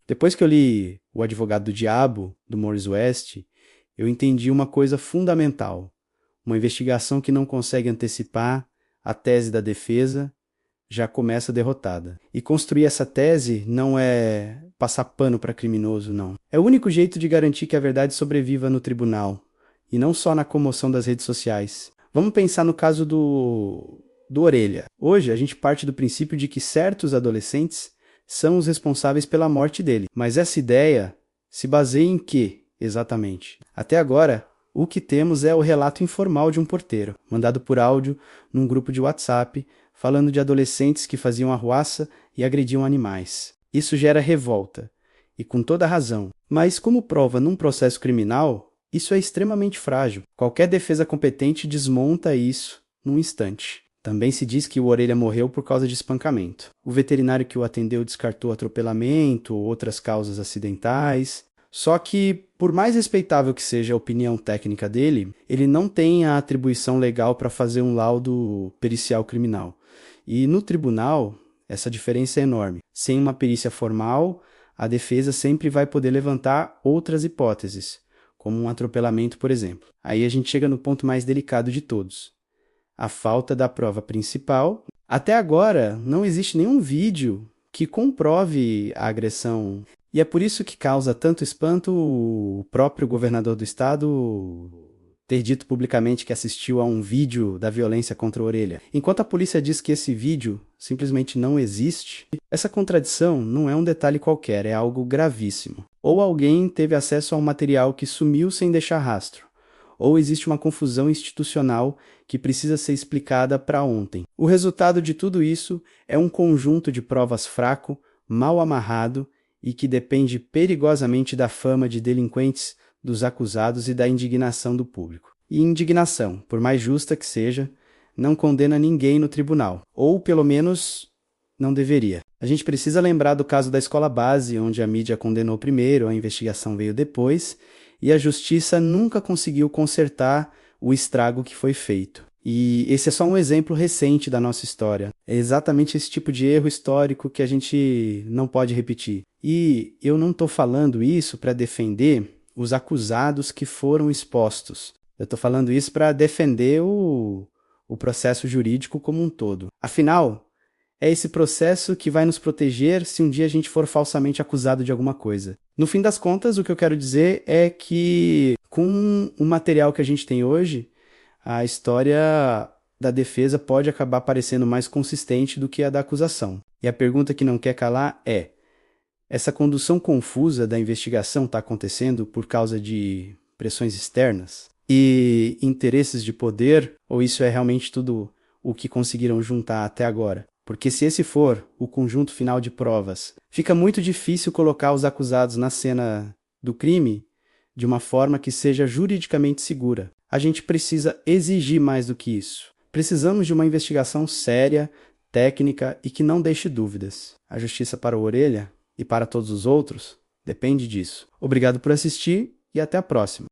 Depois que eu li O Advogado do Diabo, do Morris West, eu entendi uma coisa fundamental. Uma investigação que não consegue antecipar a tese da defesa já começa derrotada. E construir essa tese não é passar pano para criminoso, não. É o único jeito de garantir que a verdade sobreviva no tribunal, e não só na comoção das redes sociais. Vamos pensar no caso do Orelha. Hoje, a gente parte do princípio de que certos adolescentes são os responsáveis pela morte dele. Mas essa ideia se baseia em quê, exatamente? Até agora, o que temos é o relato informal de um porteiro, mandado por áudio num grupo de WhatsApp, falando de adolescentes que faziam arruaça e agrediam animais. Isso gera revolta, e com toda razão. Mas como prova num processo criminal, isso é extremamente frágil. Qualquer defesa competente desmonta isso num instante. Também se diz que o Orelha morreu por causa de espancamento. O veterinário que o atendeu descartou atropelamento ou outras causas acidentais. Só que, por mais respeitável que seja a opinião técnica dele, ele não tem a atribuição legal para fazer um laudo pericial criminal. E no tribunal, essa diferença é enorme. Sem uma perícia formal, a defesa sempre vai poder levantar outras hipóteses, como um atropelamento, por exemplo. Aí a gente chega no ponto mais delicado de todos. A falta da prova principal. Até agora, não existe nenhum vídeo que comprove a agressão. E é por isso que causa tanto espanto o próprio governador do estado ter dito publicamente que assistiu a um vídeo da violência contra a Orelha. Enquanto a polícia diz que esse vídeo simplesmente não existe, essa contradição não é um detalhe qualquer, é algo gravíssimo. Ou alguém teve acesso a um material que sumiu sem deixar rastro, ou existe uma confusão institucional que precisa ser explicada para ontem. O resultado de tudo isso é um conjunto de provas fraco, mal amarrado e que depende perigosamente da fama de delinquentes dos acusados e da indignação do público. E indignação, por mais justa que seja, não condena ninguém no tribunal, ou pelo menos não deveria. A gente precisa lembrar do caso da escola base, onde a mídia condenou primeiro, a investigação veio depois, e a justiça nunca conseguiu consertar o estrago que foi feito. E esse é só um exemplo recente da nossa história. É exatamente esse tipo de erro histórico que a gente não pode repetir. E eu não estou falando isso para defender os acusados que foram expostos. Eu estou falando isso para defender o processo jurídico como um todo. Afinal, é esse processo que vai nos proteger se um dia a gente for falsamente acusado de alguma coisa. No fim das contas, o que eu quero dizer é que, com o material que a gente tem hoje, a história da defesa pode acabar parecendo mais consistente do que a da acusação. E a pergunta que não quer calar é: essa condução confusa da investigação está acontecendo por causa de pressões externas e interesses de poder, ou isso é realmente tudo o que conseguiram juntar até agora? Porque se esse for o conjunto final de provas, fica muito difícil colocar os acusados na cena do crime de uma forma que seja juridicamente segura. A gente precisa exigir mais do que isso. Precisamos de uma investigação séria, técnica e que não deixe dúvidas. A justiça para o Orelha e para todos os outros depende disso. Obrigado por assistir e até a próxima.